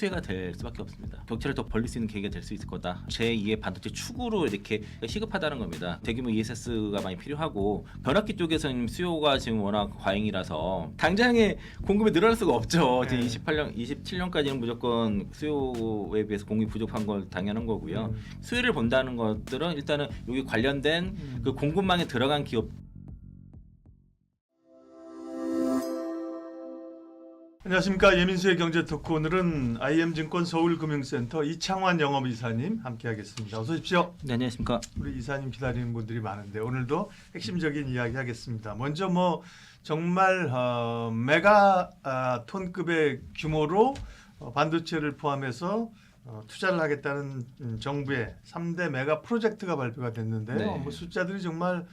수혜가 될 수밖에 없습니다. 격차를 더 벌릴 수 있는 계기가 될 수 있을 거다. 제2의 반도체 축으로 이렇게 시급하다는 겁니다. 대규모 ESS가 많이 필요하고 변압기 쪽에서는 수요가 지금 워낙 과잉이라서 당장에 공급이 늘어날 수가 없죠. 네. 27년까지는 무조건 수요에 비해서 공급이 부족한 걸 당연한 거고요. 수혜를 본다는 것들은 일단은 여기 관련된 그 공급망에 들어간 기업. 안녕하십니까. 예민수의 경제토크. 오늘은 IM증권 서울금융센터 이창환 영업이사님 함께하겠습니다. 어서 오십시오. 네, 안녕하십니까. 우리 이사님 기다리는 분들이 많은데 오늘도 핵심적인 이야기 하겠습니다. 먼저 뭐 정말 메가톤급의 규모로 반도체를 포함해서 투자를 하겠다는 정부의 3대 메가 프로젝트가 발표가 됐는데요. 네. 뭐 숫자들이 정말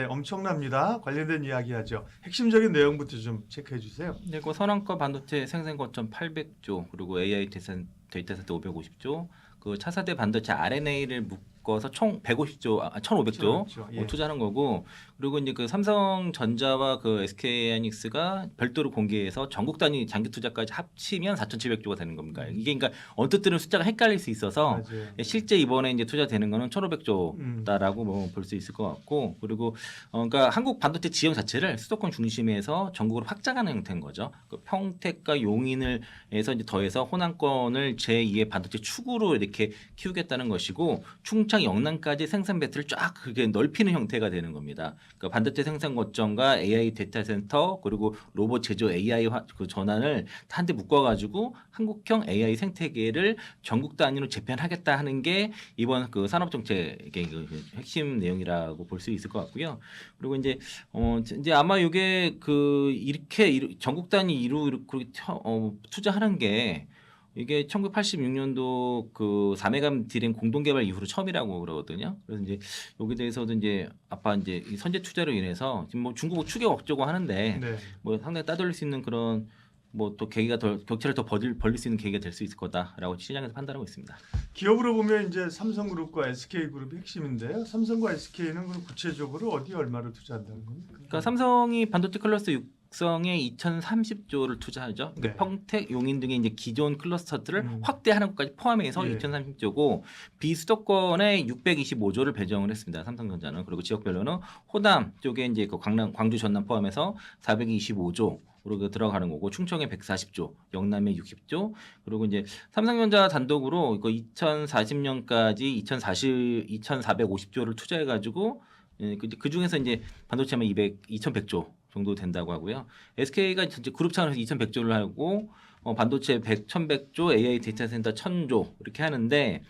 엄청납니다. 관련된 이야기하죠. 핵심적인 내용부터 좀 체크해 주세요. 네, 그 선왕과 반도체 생산 거점 800조, 그리고 AI 데이터 센터 550조, 그 차세대 반도체 R&A를 묶어서 총 150조, 1,500조 예. 투자하는 거고, 그리고 이제 그 삼성전자와 그 SK하이닉스가 별도로 공개해서 전국 단위 장기 투자까지 합치면 4,700조가 되는 겁니다. 이게 그러니까 언뜻 들은 숫자가 헷갈릴 수 있어서 맞아요. 실제 이번에 이제 투자되는 거는 1,500조다라고 뭐 볼 수 있을 것 같고, 그리고 그러니까 한국 반도체 지형 자체를 수도권 중심에서 전국으로 확장하는 형태인 거죠. 그 평택과 용인을 해서 이제 더해서 호남권을 제2의 반도체 축으로 이렇게 키우겠다는 것이고, 충청 영남까지 생산 배틀을 쫙 그게 넓히는 형태가 되는 겁니다. 그러니까 반도체 생산 거점과 AI 데이터 센터 그리고 로봇 제조 AI 그 전환을 한 대 묶어가지고 한국형 AI 생태계를 전국 단위로 재편하겠다 하는 게 이번 그 산업정책의 그 핵심 내용이라고 볼 수 있을 것 같고요. 그리고 이제 아마 이게 그 이렇게 전국 단위 이렇게 투자하는 게 이게 1986년도 그 4메가 디램 공동개발 이후로 처음이라고 그러거든요. 그래서 이제 여기 대해서도 이제 아빠 이제 이 선제 투자로 인해서 지금 뭐 중국 추격 억조고 하는데 네. 뭐 상당히 따돌릴 수 있는 그런 뭐 또 계기가 격차를 더 벌릴 수 있는 계기가 될 수 있을 거다라고 시장에서 판단하고 있습니다. 기업으로 보면 이제 삼성그룹과 SK그룹이 핵심인데요. 삼성과 SK는 그럼 구체적으로 어디 얼마를 투자한다는 겁니까? 그러니까 삼성이 반도체 클러스터 육성에 2,030조를 투자하죠. 그러니까 네. 평택, 용인 등의 이제 기존 클러스터들을 확대하는 것까지 포함해서 예. 2,030조고 비수도권에 625조를 배정을 했습니다. 삼성전자는. 그리고 지역별로는 호남 쪽에 이제 그 광주, 전남 포함해서 425조. 으로 들어가는 거고, 충청에 140조, 영남에 60조, 그리고 이제 삼성전자 단독으로 이거 2040년까지 2,450조를 투자해가지고 그 중에서 이제 반도체만 2,100조 정도 된다고 하고요. SK가 이제 그룹 차원에서 2,100조를 하고 반도체 1,100조, AI 데이터 센터 1,000조 이렇게 하는데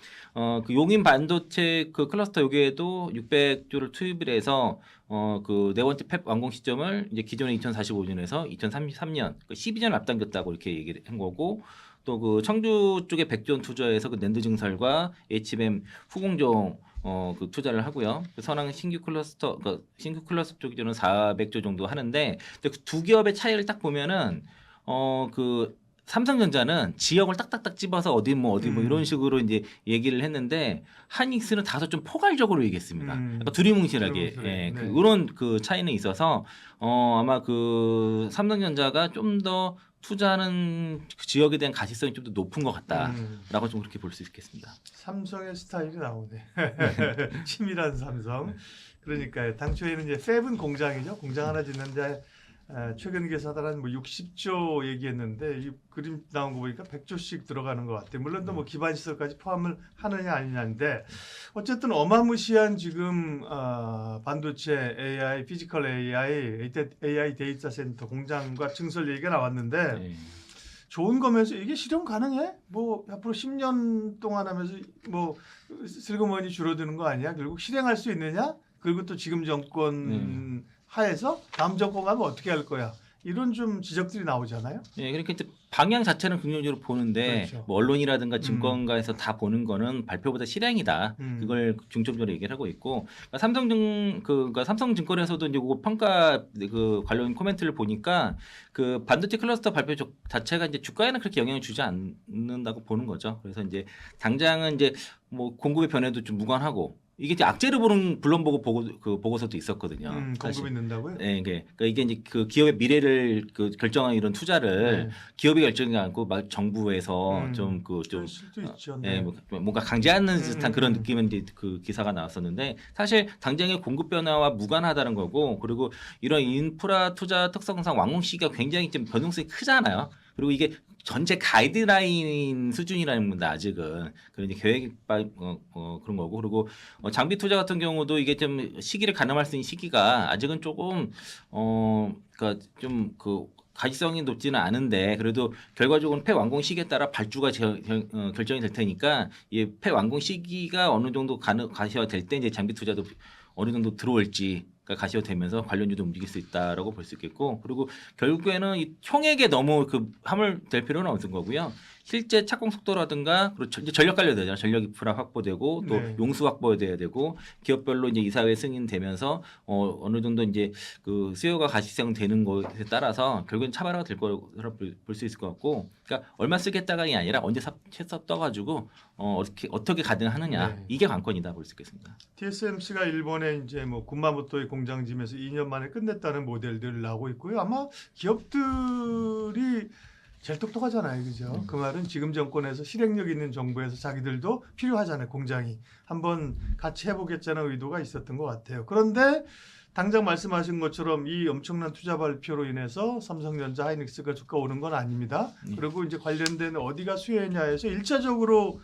그 용인 반도체 그 클러스터 여기에도 600조를 투입을 해서 그 네 번째 팹 완공 시점을 이제 기존의 2045년에서 2033년, 그 12년 앞당겼다고 이렇게 얘기를 한 거고, 또 그 청주 쪽에 100조 투자해서 그 낸드 증설과 HBM 후공정 그 투자를 하고요. 그 선왕 신규 클러스터 쪽에는 400조 정도 하는데, 근데 그 두 기업의 차이를 딱 보면은 그 삼성전자는 지역을 딱딱딱 집어서 어디 뭐 이런 식으로 이제 얘기를 했는데, 하이닉스는 다소 좀 포괄적으로 얘기했습니다. 그러니까 두리뭉실하게. 두리뭉실하게. 네. 그런 그 차이는 있어서 아마 그 삼성전자가 좀 더 투자하는 그 지역에 대한 가시성이 좀 더 높은 것 같다라고 좀 그렇게 볼 수 있겠습니다. 삼성의 스타일이 나오네. 치밀한 삼성. 그러니까 당초에는 이제 팹은 공장이죠. 공장 하나 짓는데 최근 계산한 뭐 60조 얘기했는데 이 그림 나온 거 보니까 100조씩 들어가는 것 같아요. 물론 또 뭐 기반 시설까지 포함을 하느냐 아니냐인데 어쨌든 어마무시한 지금 반도체 AI, 피지컬 AI, AI 데이터 센터 공장과 증설 얘기가 나왔는데 네. 좋은 거면서 이게 실현 가능해? 뭐 앞으로 10년 동안 하면서 뭐 슬그머니 줄어드는 거 아니야? 결국 실행할 수 있느냐? 그리고 또 지금 정권 하에서 다음 정권 가면 어떻게 할 거야? 이런 좀 지적들이 나오잖아요. 예, 그러니까 이제 방향 자체는 긍정적으로 보는데 그렇죠. 뭐 언론이라든가 증권가에서 다 보는 거는 발표보다 실행이다. 그걸 중점적으로 얘기를 하고 있고, 그러니까 그러니까 삼성증권에서도 이제 그거 평가 그 관련 코멘트를 보니까 그 반도체 클러스터 발표 자체가 이제 주가에는 그렇게 영향을 주지 않는다고 보는 거죠. 그래서 이제 당장은 이제 뭐 공급의 변화도 좀 무관하고, 이게 이제 악재를 보는 블룸버그 보고서도 있었거든요. 사실. 공급이 는다고요? 네, 그러니까 이게 이제 그 기업의 미래를 결정하는 이런 투자를 네. 기업이 결정이 않고 막 정부에서 좀 그럴 수도 있죠. 예, 네. 뭔가 강제하는 듯한 그런 음. 느낌은 이제 그 기사가 나왔었는데 사실 당장의 공급 변화와 무관하다는 거고 그리고 이런 인프라 투자 특성상 완공 시기가 굉장히 좀 변동성이 크잖아요. 그리고 이게 전체 가이드라인 수준이라는 건데 아직은 그런 이제 계획 그런 거고 그리고 장비 투자 같은 경우도 이게 좀 시기를 가늠할 수 있는 시기가 아직은 조금 그러니까 좀 그 가시성이 높지는 않은데 그래도 결과적으로는 폐완공 시기에 따라 발주가 결정이 될 테니까 이 폐완공 시기가 어느 정도 가시화 될 때 이제 장비 투자도 어느 정도 들어올지 가시화되면서 관련주도 움직일 수 있다라고 볼 수 있겠고 그리고 결국에는 이 총액에 너무 그 함몰될 필요는 없는 거고요. 실제 착공 속도라든가 그리고 이제 전력 관련 되잖아요. 전력 인프라 확보되고 또 네. 용수 확보돼야 되고 기업별로 이제 이사회 승인되면서 어느 정도 이제 그 수요가 가시성되는 것에 따라서 결국엔 차별화가 될 거라고 볼 수 있을 것 같고, 그러니까 얼마 쓰겠다가 아니라 언제 채서 떠가지고 어떻게 가능하느냐 네. 이게 관건이다 볼 수 있겠습니다. TSMC가 일본에 이제 뭐 군마모토의 공장짐에서 2년 만에 끝냈다는 모델들을 나오고 있고요. 아마 기업들이 제일 똑똑하잖아요, 그죠? 그 말은 지금 정권에서 실행력 있는 정부에서 자기들도 필요하잖아요, 공장이. 한번 같이 해보겠다는 의도가 있었던 것 같아요. 그런데 당장 말씀하신 것처럼 이 엄청난 투자 발표로 인해서 삼성전자, 하이닉스가 주가 오른 건 아닙니다. 그리고 이제 관련된 어디가 수혜냐에서 1차적으로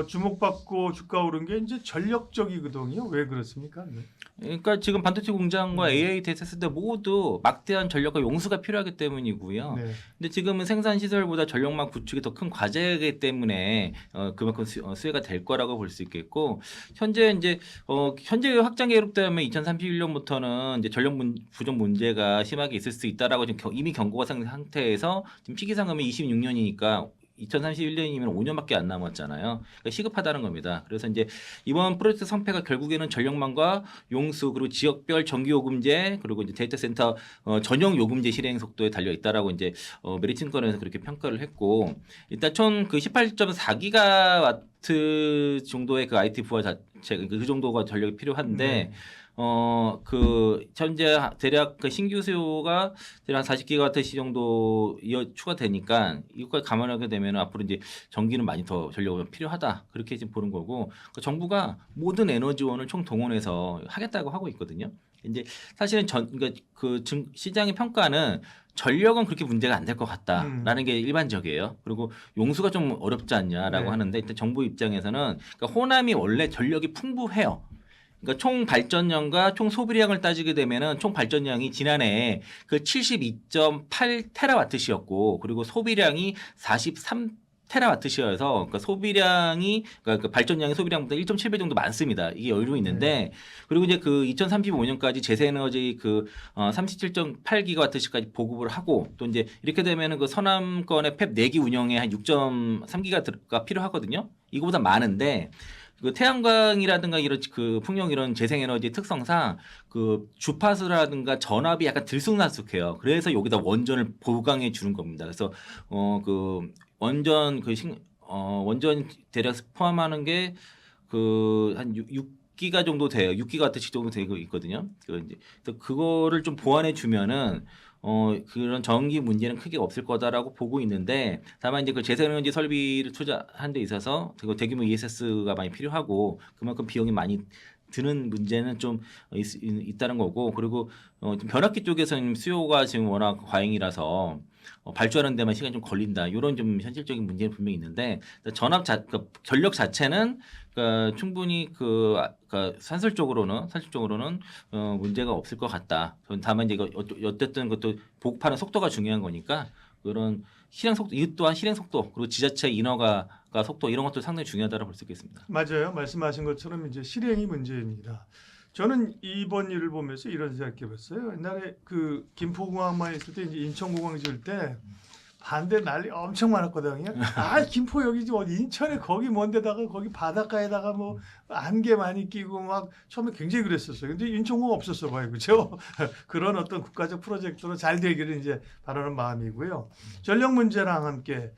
주목받고 주가 오른 게 이제 전력 쪽이거든요. 왜 그렇습니까? 네. 그러니까 지금 반도체 공장과 AI 테스트 모두 막대한 전력과 용수가 필요하기 때문이고요. 네. 근데 지금은 생산 시설보다 전력망 구축이 더 큰 과제이기 때문에 그만큼 수혜가 될 거라고 볼 수 있겠고 현재 이제 현재 확장 계획되면 2031년부터는 이제 전력 부족 문제가 심하게 있을 수 있다라고 지금 이미 경고가 상 상태에서 지금 시기상으면 26년이니까 2031년이면 5년밖에 안 남았잖아요. 그러니까 시급하다는 겁니다. 그래서 이제 이번 프로젝트 성패가 결국에는 전력망과 용수 그리고 지역별 전기 요금제 그리고 이제 데이터 센터 전용 요금제 실행 속도에 달려 있다라고 이제 메리츠건에서 그렇게 평가를 했고 일단 총 그 18.4기가와트 정도의 그 IT 부하 자체 그 정도가 전력이 필요한데 네. 그 현재 대략 그 신규 수요가 대략 40기가와트 정도 추가되니까 이것까지 감안하게 되면 앞으로 이제 전기는 많이 더 전력이 필요하다 그렇게 지금 보는 거고 그 정부가 모든 에너지원을 총 동원해서 하겠다고 하고 있거든요. 이제 사실은 그러니까 시장의 평가는 전력은 그렇게 문제가 안 될 것 같다라는 게 일반적이에요. 그리고 용수가 좀 어렵지 않냐라고 네. 하는데 일단 정부 입장에서는 그러니까 호남이 원래 전력이 풍부해요. 그러니까 총 발전량과 총 소비량을 따지게 되면은 총 발전량이 지난해 그 72.8 테라와트시였고 그리고 소비량이 43 테라와트시여서 그러니까 소비량이 그러니까 발전량이 소비량보다 1.7배 정도 많습니다. 이게 여유 있는데 그리고 이제 그 2035년까지 재생에너지 그 37.8기가와트시까지 보급을 하고 또 이제 이렇게 되면은 그 서남권의 팹 4기 운영에 한 6.3기가가 필요하거든요. 이거보다 많은데 그 태양광이라든가 이런 그 풍력 이런 재생에너지 특성상 그 주파수라든가 전압이 약간 들쑥날쑥해요. 그래서 여기다 원전을 보강해 주는 겁니다. 그래서 그 원전 원전 대략 포함하는 게 그 한 6기가 정도 돼요. 6기가와트씩 정도 되고 있거든요. 그래서 그거를 좀 보완해 주면은 그런 전기 문제는 크게 없을 거다라고 보고 있는데 다만 이제 그 재생에너지 설비를 투자한 데 있어서 대규모 ESS가 많이 필요하고 그만큼 비용이 많이 드는 문제는 좀 있다는 거고 그리고 좀 변압기 쪽에서는 수요가 지금 워낙 과잉이라서 발주하는 데만 시간이 좀 걸린다. 이런 좀 현실적인 문제는 분명히 있는데 그러니까 전력 자체는 그러니까 충분히 그러니까 산술적으로는 문제가 없을 것 같다. 다만 이제 이거 어쨌든 그것도 보급하는 속도가 중요한 거니까 그런 실행 속도 이것 또한 실행 속도 그리고 지자체 인허가 속도 이런 것도 상당히 중요하다고 볼 수 있겠습니다. 맞아요. 말씀하신 것처럼 이제 실행이 문제입니다. 저는 이번 일을 보면서 이런 생각해봤어요. 옛날에 그 김포공항만 있을 때 이제 인천공항 지을 때 반대 난리 엄청 많았거든요. 아 김포 여기 어디 인천에 거기 먼데다가 거기 바닷가에다가 뭐 안개 많이 끼고 막 처음에 굉장히 그랬었어요. 근데 인천공항 없었어 봐요, 그렇죠? 그런 어떤 국가적 프로젝트로 잘 되기를 이제 바라는 마음이고요. 전력 문제랑 함께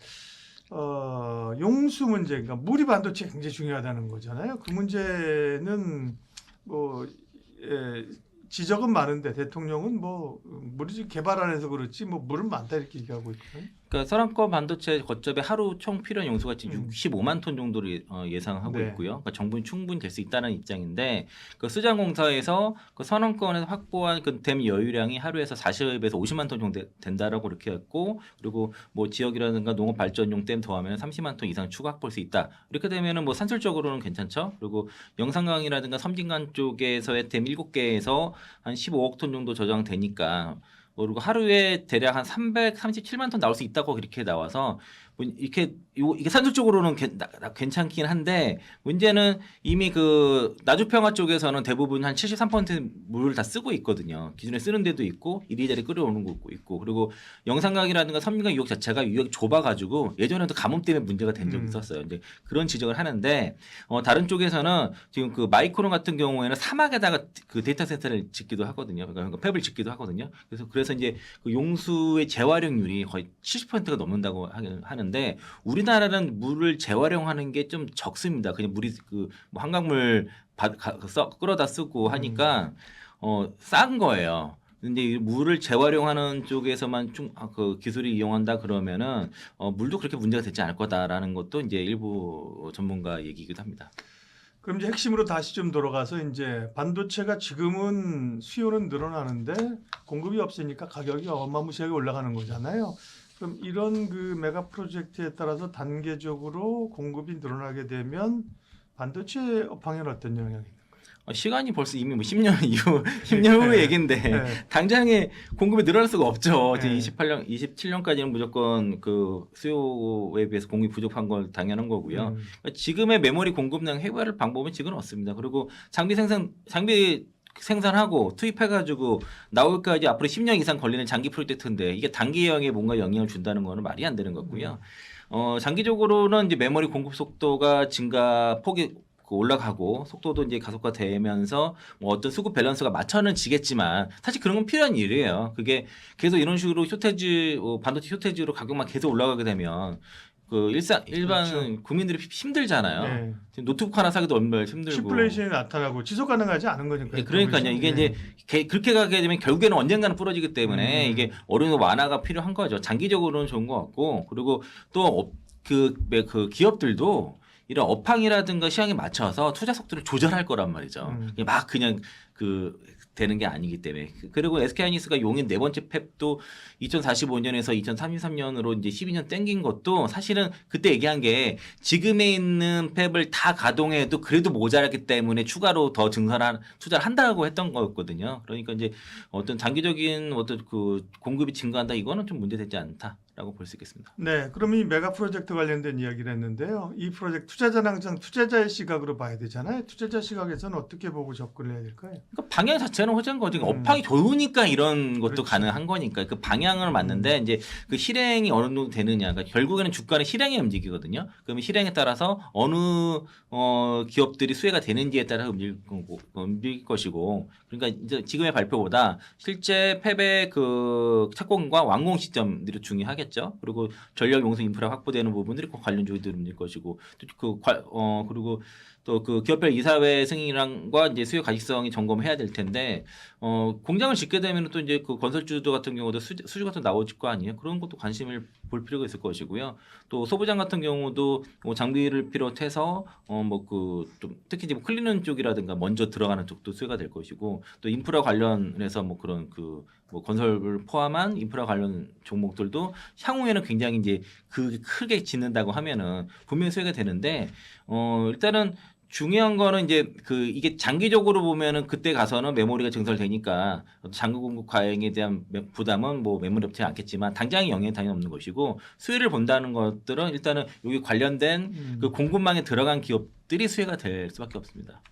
용수 문제, 그러니까 물이 반도체 굉장히 중요하다는 거잖아요. 그 문제는 뭐 지적은 많은데 대통령은 뭐 물이 개발 안 해서 그렇지 뭐 물은 많다 이렇게 얘기하고 있거든요. 그러니까 서랑권 반도체 거점에 하루 총 필요한 용수가 지금 65만 톤 정도를 예상하고 네. 있고요. 그러니까 정부는 충분히 될 수 있다는 입장인데 그 수자공사에서 그 선원권에서 확보한 그 댐 여유량이 하루에서 40에서 50만 톤 정도 된다라고 이렇게 했고 그리고 뭐 지역이라든가 농업 발전용 댐 더하면 30만 톤 이상 추가 확보할 수 있다. 이렇게 되면은 뭐 산술적으로는 괜찮죠. 그리고 영산강이라든가 섬진강 쪽에서의 댐 7개에서 한 15억 톤 정도 저장되니까 그리고 하루에 대략 한 337만 톤 나올 수 있다고 이렇게 나와서 뭐 이렇게 이게 산술적으로는 괜찮긴 한데 문제는 이미 그 나주평화 쪽에서는 대부분 한 73% 물을 다 쓰고 있거든요. 기존에 쓰는 데도 있고 이리저리 끌어오는 곳도 있고 그리고 영산강이라든가 섬진강 유역 자체가 유역이 좁아가지고 예전에도 가뭄 때문에 문제가 된 적이 있었어요. 이제 그런 지적을 하는데 다른 쪽에서는 지금 그 마이크론 같은 경우에는 사막에다가 그 데이터 센터를 짓기도 하거든요. 그러니까 팹을 짓기도 하거든요. 그래서 이제 그 용수의 재활용률이 거의 70%가 넘는다고 하는데 우리나라는 물을 재활용하는 게 좀 적습니다. 그냥 물이 그 뭐 한강물 끌어다 쓰고 하니까 싼 거예요. 근데 이 물을 재활용하는 쪽에서만 그 기술이 이용한다 그러면은 물도 그렇게 문제가 되지 않을 거다라는 것도 이제 일부 전문가 얘기이기도 합니다. 그럼 이제 핵심으로 다시 좀 돌아가서 이제 반도체가 지금은 수요는 늘어나는데 공급이 없으니까 가격이 어마무시하게 올라가는 거잖아요. 그럼 이런 그 메가 프로젝트에 따라서 단계적으로 공급이 늘어나게 되면 반도체 업황에는 어떤 영향이? 시간이 벌써 이미 뭐 10년 이후 10년 후의 얘기인데 네. 당장에 공급이 늘어날 수가 없죠. 네. 27년까지는 무조건 그 수요에 비해서 공급이 부족한 건 당연한 거고요. 그러니까 지금의 메모리 공급량 해결할 방법은 지금은 없습니다. 그리고 장비 생산하고 투입해가지고 나올까지 앞으로 10년 이상 걸리는 장기 프로젝트인데 이게 단기형에 뭔가 영향을 준다는 거는 말이 안 되는 거고요. 장기적으로는 이제 메모리 공급 속도가 폭이 올라가고 속도도 이제 가속화되면서 뭐 어떤 수급 밸런스가 맞춰는 지겠지만 사실 그런 건 필요한 일이에요. 그게 계속 이런 식으로 반도체 쇼테지로 가격만 계속 올라가게 되면 그 일반 그렇죠. 국민들이 힘들잖아요. 네. 지금 노트북 하나 사기도 얼마나 힘들고. 시플레이션이 나타나고 지속 가능하지 않은 거니까. 네, 그러니까요. 이게 이제 그렇게 가게 되면 결국에는 언젠가는 부러지기 때문에 이게 어느 완화가 필요한 거죠. 장기적으로는 좋은 것 같고 그리고 또 그 기업들도 이런 업황이라든가 시황에 맞춰서 투자 속도를 조절할 거란 말이죠. 막 그냥 되는 게 아니기 때문에. 그리고 SK하이닉스가 용인 네 번째 팹도 2045년에서 2033년으로 이제 12년 땡긴 것도 사실은 그때 얘기한 게 지금에 있는 팹을 다 가동해도 그래도 모자랐기 때문에 추가로 더 투자를 한다고 했던 거였거든요. 그러니까 이제 어떤 장기적인 어떤 그 공급이 증가한다 이거는 좀 문제되지 않다라고 볼 수 있겠습니다. 네, 그럼 이 메가 프로젝트 관련된 이야기를 했는데요. 이 프로젝트 투자자는 항상 투자자의 시각으로 봐야 되잖아요. 투자자 시각에서는 어떻게 보고 접근을 해야 될까요? 그러니까 방향 자체는 호재인 거지. 업황이 좋으니까 이런 것도 그렇죠. 가능한 거니까 그 방향을 맞는데 이제 그 실행이 어느 정도 되느냐. 그러니까 결국에는 주가는 실행에 움직이거든요. 그러면 실행에 따라서 어느 기업들이 수혜가 되는지에 따라 움직일 것이고. 그러니까 이제 지금의 발표보다 실제 팹의 그 착공과 완공 시점들이 중요하겠죠. 그리고 전력 용수 인프라 확보되는 부분들이 꼭 관련 조직들이 움직일 것이고 그리고 또 그 기업별 이사회 승인이랑과 이제 수요 가직성이 점검해야 될 텐데 공장을 짓게 되면 또 이제 그 건설주도 같은 경우도 수주 같은 나올 거 아니에요. 그런 것도 관심을 볼 필요가 있을 것이고요. 또 소부장 같은 경우도 뭐 장비를 비롯해서 좀 특히 이제 클리는 쪽이라든가 먼저 들어가는 쪽도 수요가 될 것이고 또 인프라 관련해서 뭐 그런 뭐 건설을 포함한 인프라 관련 종목들도 향후에는 굉장히 이제 크게 짓는다고 하면은 분명히 수혜가 되는데 일단은 중요한 거는 이제 이게 장기적으로 보면은 그때 가서는 메모리가 증설되니까 장기 공급 과잉에 대한 부담은 뭐 메모리 업체는 않겠지만 당장의 영향이 당연히 없는 것이고 수혜를 본다는 것들은 일단은 여기 관련된 그 공급망에 들어간 기업들이 수혜가 될 수밖에 없습니다.